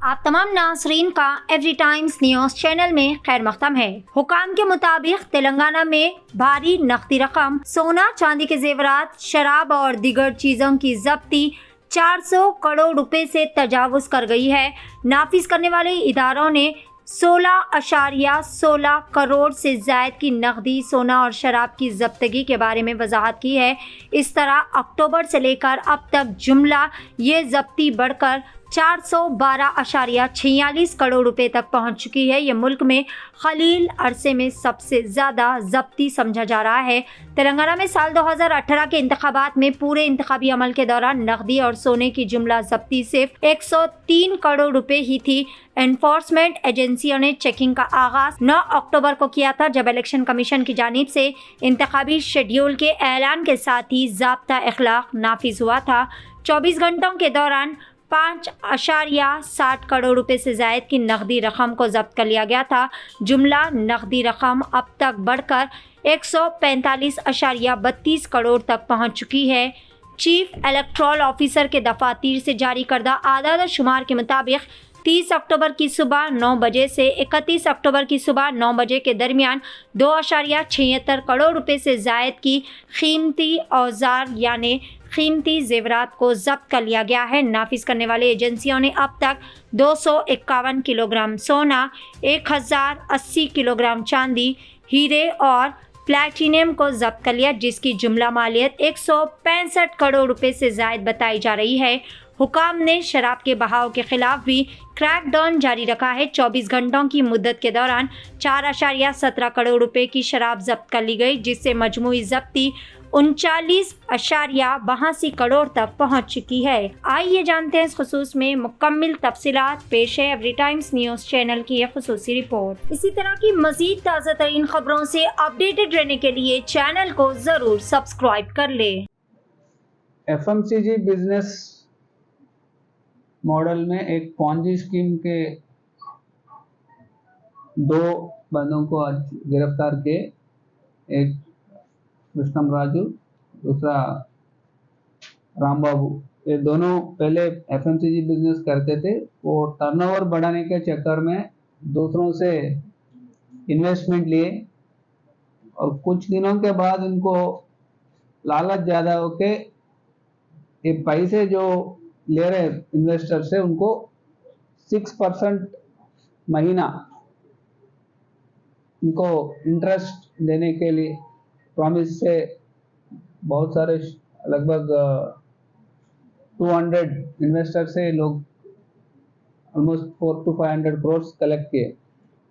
आप तमाम नाज़रीन का एवरी टाइम्स न्यूज़ चैनल में खैर मक़दम है। हुकाम के मुताबिक तेलंगाना में भारी नकदी रकम, सोना चांदी के जेवरात, शराब और दीगर चीज़ों की जब्ती 400 करोड़ रुपए से तजावुज़ कर गई है। नाफिज करने वाले इदारों ने 16.16 करोड़ से ज़ायद की नकदी, सोना और शराब की जब्तगी के बारे में वजाहत की है। इस तरह अक्टूबर से लेकर अब तक जुमला ये जब्ती बढ़कर 412.46 करोड़ रुपए तक पहुंच चुकी है। ये मुल्क में खलील अरसे में सबसे ज़्यादा जब्ती समझा जा रहा है। तेलंगाना में साल 2018 के इंतखाबात में पूरे इंतखाबी अमल के दौरान नकदी और सोने की जुमला जब्ती सिर्फ 103 करोड़ रुपए ही थी। एनफोर्समेंट एजेंसियों ने चेकिंग का आगाज 9 अक्टूबर को किया था, जब इलेक्शन कमीशन की जानिब से इंतखाबी शेड्यूल के ऐलान के साथ ही ज़ाब्ता इखलाक नाफिज हुआ था। 24 घंटों के दौरान 5.60 करोड़ रुपए से ज़ायद की नकदी रकम को जब्त कर लिया गया था। जुमला नकदी रकम अब तक बढ़कर 145.32 करोड़ तक पहुंच चुकी है। चीफ इलेक्टोरल ऑफिसर के दफातर से जारी करदा आदाद शुमार के मुताबिक 30 अक्टूबर की सुबह 9 बजे से 31 अक्टूबर की सुबह 9 बजे के दरमियान 2.76 करोड़ रुपए से ज़ायद की कीमती औजार यानी कीमती जेवरात को जब्त कर लिया गया है। नाफिज करने वाली एजेंसियों ने अब तक 251 किलोग्राम सोना, 1080 किलोग्राम चांदी, हीरे और प्लैटिनम को जब्त कर लिया, जिसकी जुमला मालियत 165 करोड़ रुपए से ज़ायद बताई जा रही है। हुकाम ने शराब के बहाव के खिलाफ भी क्रैकडाउन जारी रखा है। 24 घंटों की मुद्दत के दौरान 4.17 करोड़ रुपए की शराब जब्त कर ली गई, जिससे मजमूई जब्ती 39.82 करोड़ तक पहुंच चुकी है। आइए जानते हैं इस खुसूस में मुकम्मल तफसीलात। पेश है एवरी टाइम्स न्यूज़ चैनल की यह खुसूसी रिपोर्ट। इसी तरह की मजीद ताज़ा तरीन खबरों से अपडेटेड रहने के लिए चैनल को जरूर सब्सक्राइब कर ले। FMCG बिजनेस मॉडल में एक पॉन्जी स्कीम के 2 बंदों को आज गिरफ्तार किए। एक कृष्णम राजू, दूसरा राम बाबू। ये दोनों पहले FMCG बिजनेस करते थे। वो टर्नओवर बढ़ाने के चक्कर में दूसरों से इन्वेस्टमेंट लिए और कुछ दिनों के बाद इनको लालच ज़्यादा होके ये पैसे जो ले रहे इन्वेस्टर से उनको 6% महीना उनको इंटरेस्ट देने के लिए प्रॉमिस से बहुत सारे लगभग 200 इन्वेस्टर से लोग ऑलमोस्ट 400 to 500 करोड़ कलेक्ट किए।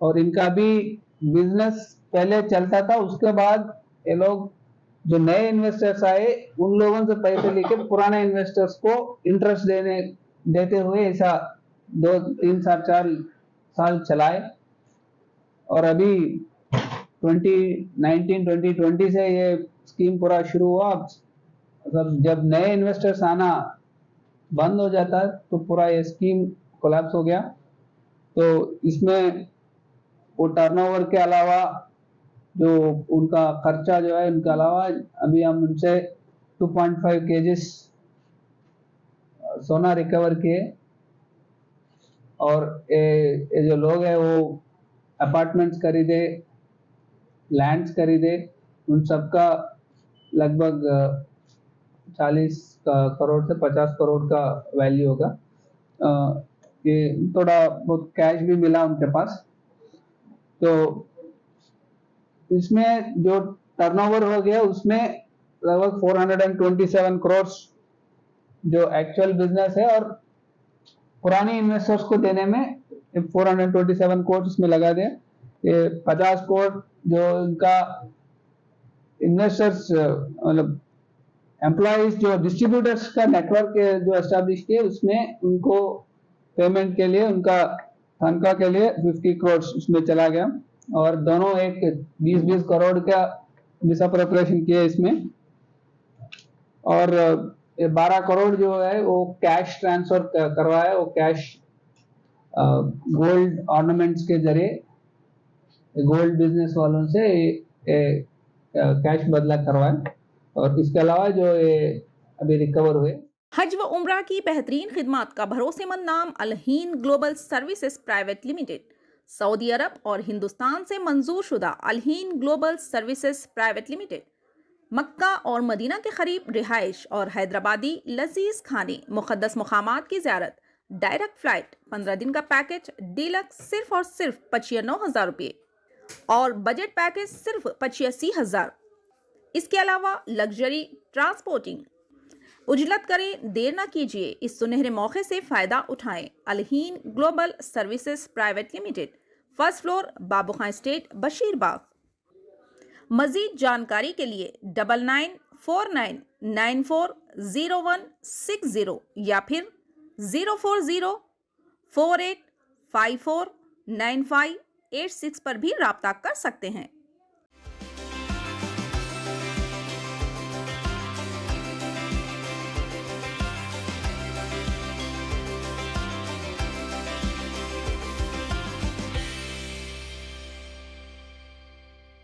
और इनका भी बिजनेस पहले चलता था, उसके बाद ये लोग जो नए इन्वेस्टर्स आए उन लोगों से पैसे लेके पुराने इन्वेस्टर्स को इंटरेस्ट देते हुए ऐसा 2, 3, 4 साल चलाए। और अभी 2019-2020 से ये स्कीम पूरा शुरू हुआ। अब जब नए इन्वेस्टर्स आना बंद हो जाता है तो पूरा ये स्कीम कोलैप्स हो गया। तो इसमें वो टर्नओवर के अलावा जो उनका खर्चा जो है, उनके अलावा अभी हम उनसे 2.5 kg सोना रिकवर किए। और ये जो लोग हैं वो अपार्टमेंट्स खरीदे, लैंड्स खरीदे, उन सबका लगभग 40 करोड़ से 50 करोड़ का वैल्यू होगा। ये थोड़ा बहुत कैश भी मिला उनके पास। तो इसमें जो टर्नओवर हो गया उसमें लगभग 427 करोड़ जो एक्चुअल बिजनेस है, और पुराने इन्वेस्टर्स को देने में 427 करोड़ इसमें लगा दिया। ये 50 करोड़ जो इनका इन्वेस्टर्स मतलब एम्प्लॉइज जो डिस्ट्रीब्यूटर्स का नेटवर्क जो एस्टैब्लिश किए, उसमें उनको पेमेंट के लिए, उनका तनख्वाह के लिए 50 करोड़ उसमें चला गया। और दोनों एक 20-20 करोड़ का मिसअप्रोप्रिएशन किए इसमें। और 12 करोड़ जो है वो कैश ट्रांसफर करवाया, वो कैश गोल्ड ऑर्नामेंट्स के जरिए गोल्ड बिजनेस वालों से कैश बदला करवाया। और इसके अलावा जो ये अभी रिकवर हुए हज व उम्रा की बेहतरीन खिदमत का भरोसेमंद नाम Alheen global services private limited. सऊदी अरब और हिंदुस्तान से मंजूर शुदा Alheen global services private limited मक्का और मदीना के करीब रिहाइश और हैदराबादी लजीज खाने, मुक़द्दस मकामात की ज़ियारत, डायरेक्ट फ्लाइट, 15 दिन का पैकेज डीलक्स सिर्फ और सिर्फ 95,000 रुपये और बजट पैकेज सिर्फ 85,000। इसके अलावा लग्जरी ट्रांसपोर्टिंग। उजलत करें, देर ना कीजिए, इस सुनहरे मौके से फ़ायदा उठाएं। Alheen global services private limited, first floor, Babu Khan estate, Basheerbagh. मज़ीद जानकारी के लिए 9949940160 या फिर 04048549586 पर भी राब्ता कर सकते हैं।